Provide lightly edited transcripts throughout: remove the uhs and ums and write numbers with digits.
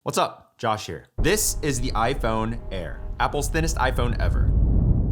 What's up? Josh here. This is the iPhone Air, Apple's thinnest iPhone ever.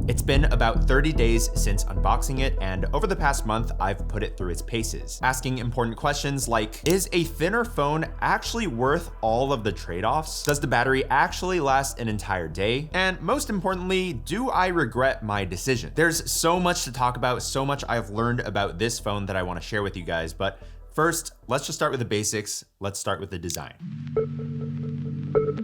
It's been about 30 days since unboxing it, and over the past month, I've put it through its paces, asking important questions like, is a thinner phone actually worth all of the trade-offs? Does the battery actually last an entire day? And most importantly, do I regret my decision? There's so much to talk about, so much I've learned about this phone that I want to share with you guys, but first, let's just start with the basics. Let's start with the design.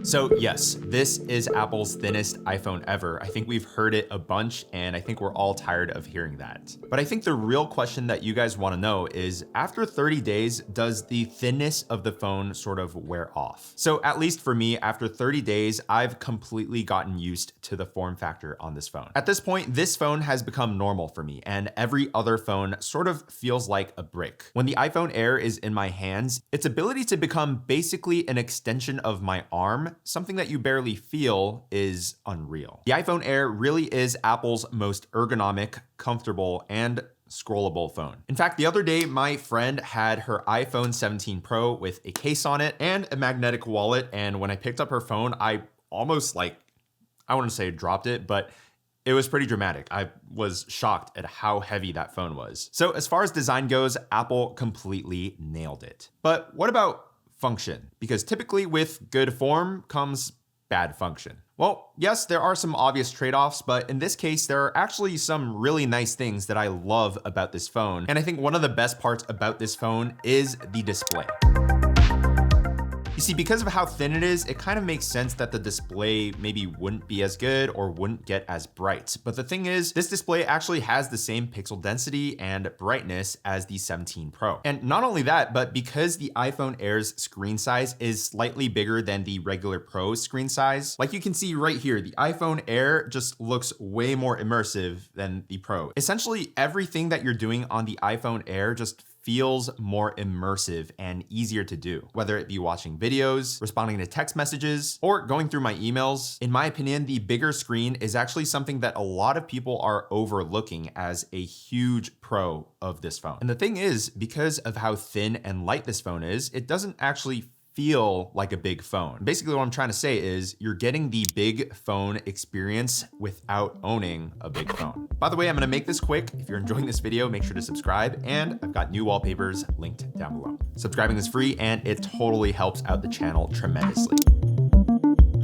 So yes, this is Apple's thinnest iPhone ever. I think we've heard it a bunch, and I think we're all tired of hearing that. But I think the real question that you guys want to know is, after 30 days, does the thinness of the phone sort of wear off? So at least for me, after 30 days, I've completely gotten used to the form factor on this phone. At this point, this phone has become normal for me, and every other phone sort of feels like a brick. When the iPhone Air is in my hands, its ability to become basically an extension of my arm, something that you barely feel, is unreal. The iPhone Air really is Apple's most ergonomic, comfortable, and scrollable phone. In fact, the other day, my friend had her iPhone 17 Pro with a case on it and a magnetic wallet, and when I picked up her phone, I almost I wouldn't say dropped it, but it was pretty dramatic. I was shocked at how heavy that phone was. So as far as design goes, Apple completely nailed it. But what about function? Because typically with good form comes bad function. Well, yes, there are some obvious trade-offs, but in this case, there are actually some really nice things that I love about this phone. And I think one of the best parts about this phone is the display. You see, because of how thin it is, it kind of makes sense that the display maybe wouldn't be as good or wouldn't get as bright. But the thing is, this display actually has the same pixel density and brightness as the 17 Pro. And not only that, but because the iPhone Air's screen size is slightly bigger than the regular Pro's screen size, like you can see right here, the iPhone Air just looks way more immersive than the Pro. Essentially, everything that you're doing on the iPhone Air just feels more immersive and easier to do, whether it be watching videos, responding to text messages, or going through my emails. In my opinion, the bigger screen is actually something that a lot of people are overlooking as a huge pro of this phone. And the thing is, because of how thin and light this phone is, it doesn't actually feel like a big phone. Basically, what I'm trying to say is you're getting the big phone experience without owning a big phone. By the way, I'm gonna make this quick. If you're enjoying this video, make sure to subscribe, and I've got new wallpapers linked down below. Subscribing is free, and it totally helps out the channel tremendously.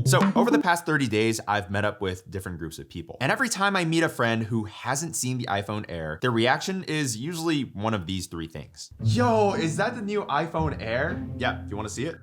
So over the past 30 days, I've met up with different groups of people. And every time I meet a friend who hasn't seen the iPhone Air, their reaction is usually one of these three things. Yo, is that the new iPhone Air? Yeah, you wanna see it?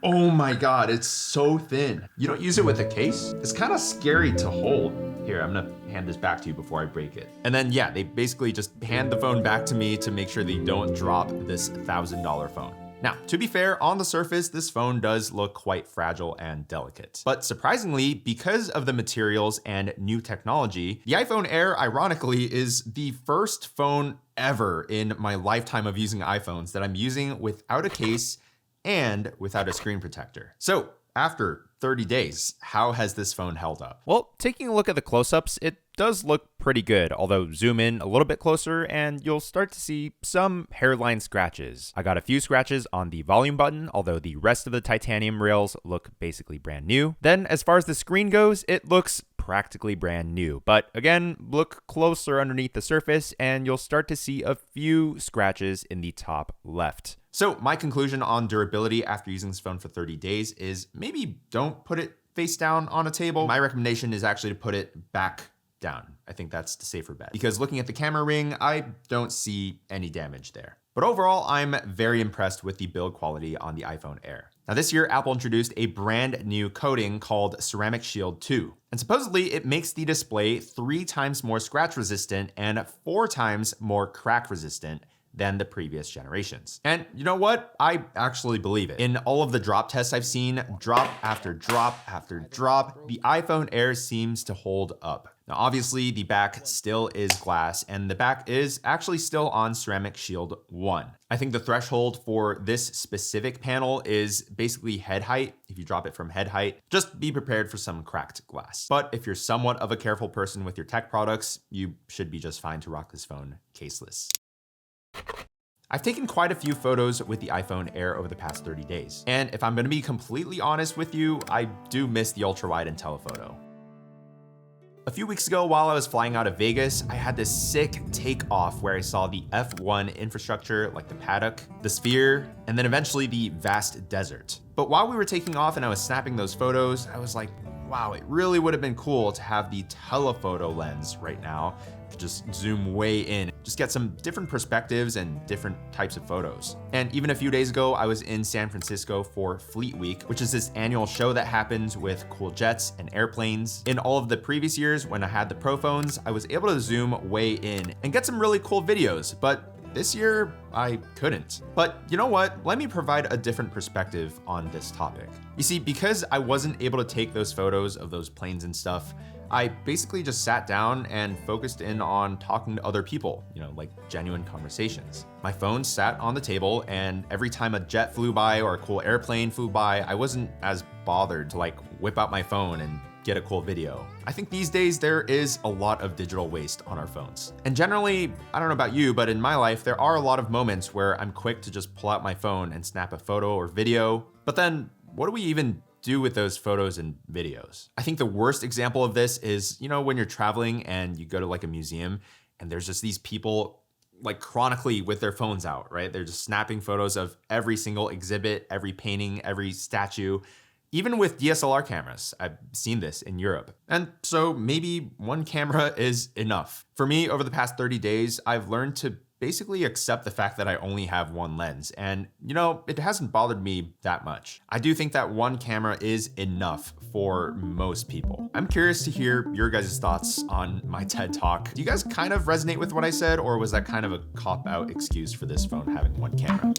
Oh my God, it's so thin. You don't use it with a case? It's kind of scary to hold. Here, I'm gonna hand this back to you before I break it. And then yeah, they basically just hand the phone back to me to make sure they don't drop this $1,000 phone. Now, to be fair, on the surface, this phone does look quite fragile and delicate. But surprisingly, because of the materials and new technology, the iPhone Air, ironically, is the first phone ever in my lifetime of using iPhones that I'm using without a case and without a screen protector. So after 30 days, how has this phone held up? Well, taking a look at the close-ups, it does look pretty good, although zoom in a little bit closer and you'll start to see some hairline scratches. I got a few scratches on the volume button, although the rest of the titanium rails look basically brand new. Then as far as the screen goes, it looks practically brand new. But again, look closer underneath the surface and you'll start to see a few scratches in the top left. So my conclusion on durability after using this phone for 30 days is maybe don't put it face down on a table. My recommendation is actually to put it back down. I think that's the safer bet. Because looking at the camera ring, I don't see any damage there. But overall, I'm very impressed with the build quality on the iPhone Air. Now this year, Apple introduced a brand new coating called Ceramic Shield 2. And supposedly it makes the display 3 times more scratch resistant and 4 times more crack resistant than the previous generations. And you know what? I actually believe it. In all of the drop tests I've seen, drop after drop after drop, the iPhone Air seems to hold up. Now, obviously the back still is glass and the back is actually still on Ceramic Shield 1. I think the threshold for this specific panel is basically head height. If you drop it from head height, just be prepared for some cracked glass. But if you're somewhat of a careful person with your tech products, you should be just fine to rock this phone caseless. I've taken quite a few photos with the iPhone Air over the past 30 days. And if I'm gonna be completely honest with you, I do miss the ultra wide and telephoto. A few weeks ago, while I was flying out of Vegas, I had this sick takeoff where I saw the F1 infrastructure, like the paddock, the sphere, and then eventually the vast desert. But while we were taking off and I was snapping those photos, I was like, wow, it really would have been cool to have the telephoto lens right now. Just zoom way in, just get some different perspectives and different types of photos. And even a few days ago, I was in San Francisco for Fleet Week, which is this annual show that happens with cool jets and airplanes. In all of the previous years, when I had the Pro phones, I was able to zoom way in and get some really cool videos, but this year, I couldn't. But you know what? Let me provide a different perspective on this topic. You see, because I wasn't able to take those photos of those planes and stuff, I basically just sat down and focused in on talking to other people, like genuine conversations. My phone sat on the table, and every time a jet flew by or a cool airplane flew by, I wasn't as bothered to whip out my phone and get a cool video. I think these days there is a lot of digital waste on our phones. And generally, I don't know about you, but in my life, there are a lot of moments where I'm quick to just pull out my phone and snap a photo or video. But then what do we even do with those photos and videos? I think the worst example of this is, when you're traveling and you go to a museum and there's just these people chronically with their phones out, right? They're just snapping photos of every single exhibit, every painting, every statue. Even with DSLR cameras, I've seen this in Europe. And so maybe one camera is enough. For me, over the past 30 days, I've learned to basically accept the fact that I only have one lens. And it hasn't bothered me that much. I do think that one camera is enough for most people. I'm curious to hear your guys' thoughts on my TED Talk. Do you guys kind of resonate with what I said, or was that kind of a cop-out excuse for this phone having one camera?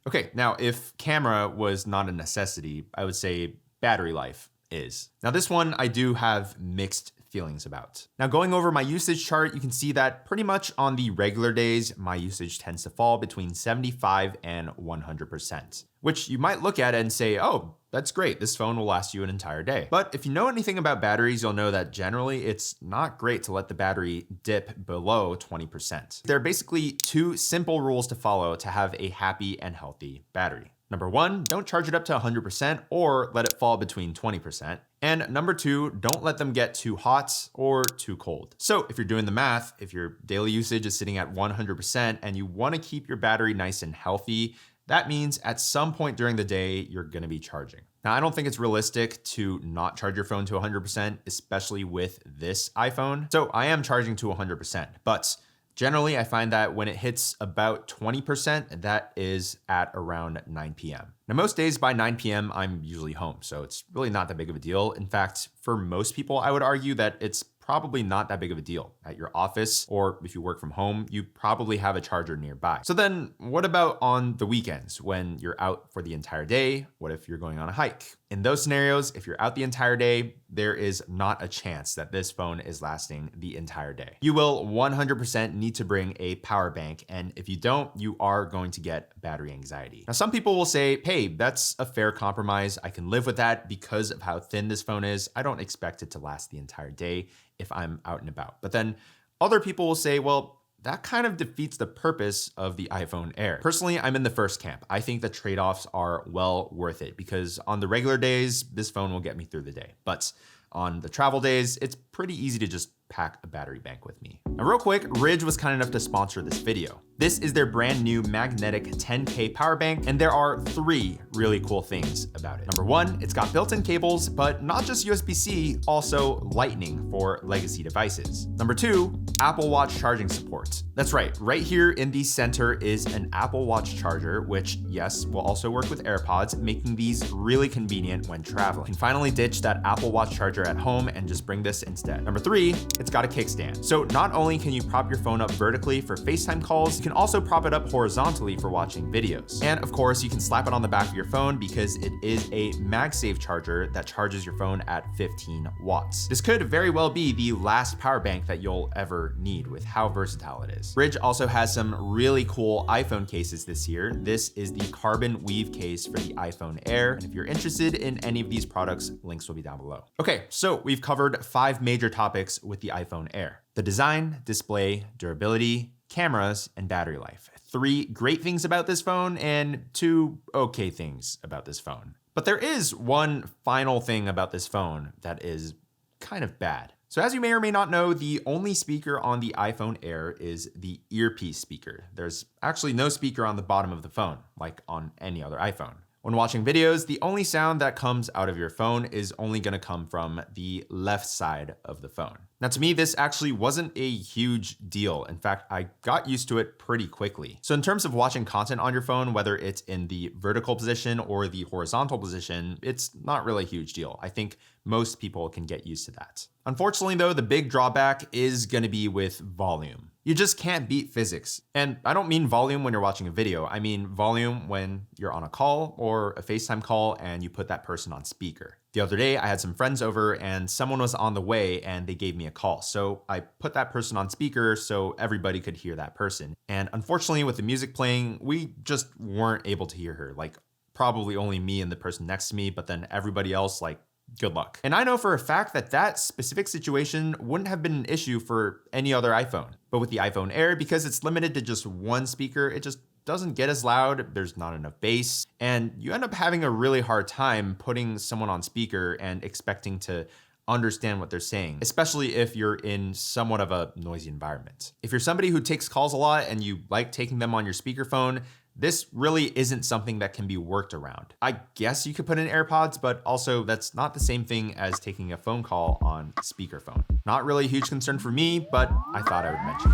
Okay, now if camera was not a necessity, I would say battery life is. Now this one I do have mixed feelings about. Now going over my usage chart, you can see that pretty much on the regular days, my usage tends to fall between 75 and 100%, which you might look at it and say, oh, that's great, this phone will last you an entire day. But if you know anything about batteries, you'll know that generally it's not great to let the battery dip below 20%. There are basically two simple rules to follow to have a happy and healthy battery. Number one, don't charge it up to 100% or let it fall between 20%. And number two, don't let them get too hot or too cold. So if you're doing the math, if your daily usage is sitting at 100% and you want to keep your battery nice and healthy, that means at some point during the day, you're going to be charging. Now, I don't think it's realistic to not charge your phone to 100%, especially with this iPhone. So I am charging to 100%, but generally, I find that when it hits about 20%, that is at around 9 p.m. Now, most days by 9 p.m., I'm usually home, so it's really not that big of a deal. In fact, for most people, I would argue that it's probably not that big of a deal. At your office, or if you work from home, you probably have a charger nearby. So then what about on the weekends when you're out for the entire day? What if you're going on a hike? In those scenarios, if you're out the entire day, there is not a chance that this phone is lasting the entire day. You will 100% need to bring a power bank, and if you don't, you are going to get battery anxiety. Now, some people will say, hey, that's a fair compromise. I can live with that because of how thin this phone is. I don't expect it to last the entire day if I'm out and about. But then other people will say, well, that kind of defeats the purpose of the iPhone Air. Personally, I'm in the first camp. I think the trade-offs are well worth it because on the regular days, this phone will get me through the day. But on the travel days, it's pretty easy to just pack a battery bank with me. Now real quick, Ridge was kind enough to sponsor this video. This is their brand new magnetic 10K power bank, and there are 3 really cool things about it. Number 1, it's got built-in cables, but not just USB-C, also Lightning for legacy devices. Number 2, Apple Watch charging support. That's right here in the center is an Apple Watch charger, which yes, will also work with AirPods, making these really convenient when traveling. You can finally ditch that Apple Watch charger at home and just bring this instead. Number 3, it's got a kickstand. So not only can you prop your phone up vertically for FaceTime calls, you can also prop it up horizontally for watching videos. And of course, you can slap it on the back of your phone because it is a MagSafe charger that charges your phone at 15 watts. This could very well be the last power bank that you'll ever need with how versatile it is. Ridge also has some really cool iPhone cases this year. This is the carbon weave case for the iPhone Air. And if you're interested in any of these products, links will be down below. Okay, so we've covered 5 major topics with the the iPhone Air: the design, display, durability, cameras, and battery life. 3 great things about this phone and 2 okay things about this phone. But there is one final thing about this phone that is kind of bad. So as you may or may not know, the only speaker on the iPhone Air is the earpiece speaker. There's actually no speaker on the bottom of the phone, like on any other iPhone. When watching videos, the only sound that comes out of your phone is only gonna come from the left side of the phone. Now to me, this actually wasn't a huge deal. In fact, I got used to it pretty quickly. So in terms of watching content on your phone, whether it's in the vertical position or the horizontal position, it's not really a huge deal. I think most people can get used to that. Unfortunately though, the big drawback is gonna be with volume. You just can't beat physics. And I don't mean volume when you're watching a video. I mean volume when you're on a call or a FaceTime call and you put that person on speaker. The other day, I had some friends over and someone was on the way and they gave me a call. So I put that person on speaker so everybody could hear that person. And unfortunately, with the music playing, we just weren't able to hear her. Like probably only me and the person next to me, but then everybody else, like, good luck. And I know for a fact that that specific situation wouldn't have been an issue for any other iPhone. But with the iPhone Air, because it's limited to just one speaker, it just doesn't get as loud, there's not enough bass, and you end up having a really hard time putting someone on speaker and expecting to understand what they're saying, especially if you're in somewhat of a noisy environment. If you're somebody who takes calls a lot and you like taking them on your speakerphone, this really isn't something that can be worked around. I guess you could put in AirPods, but also that's not the same thing as taking a phone call on speakerphone. Not really a huge concern for me, but I thought I would mention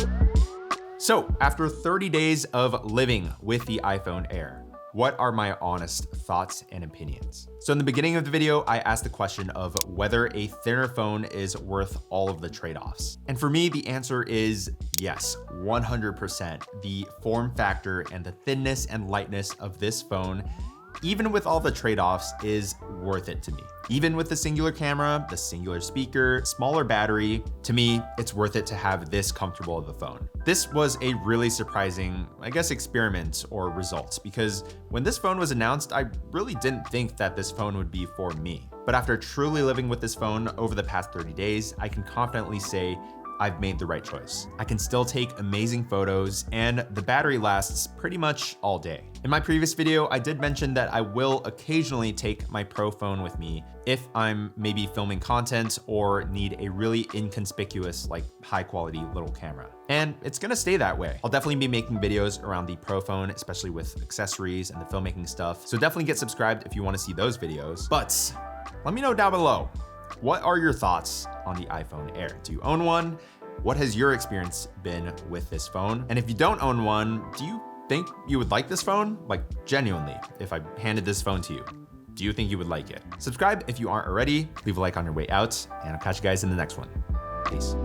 it. So after 30 days of living with the iPhone Air, what are my honest thoughts and opinions? So in the beginning of the video, I asked the question of whether a thinner phone is worth all of the trade-offs. And for me, the answer is yes, 100%. The form factor and the thinness and lightness of this phone, even with all the trade-offs, is worth it to me. Even with the singular camera, the singular speaker, smaller battery, to me, it's worth it to have this comfortable of a phone. This was a really surprising, I guess, experiment or results, because when this phone was announced, I really didn't think that this phone would be for me. But after truly living with this phone over the past 30 days, I can confidently say I've made the right choice. I can still take amazing photos and the battery lasts pretty much all day. In my previous video, I did mention that I will occasionally take my Pro phone with me if I'm maybe filming content or need a really inconspicuous, like high quality little camera. And it's gonna stay that way. I'll definitely be making videos around the Pro phone, especially with accessories and the filmmaking stuff. So definitely get subscribed if you wanna see those videos. But let me know down below, what are your thoughts on the iPhone Air? Do you own one? What has your experience been with this phone? And if you don't own one, do you think you would like this phone? Like genuinely, if I handed this phone to you, do you think you would like it? Subscribe if you aren't already, leave a like on your way out, and I'll catch you guys in the next one. Peace.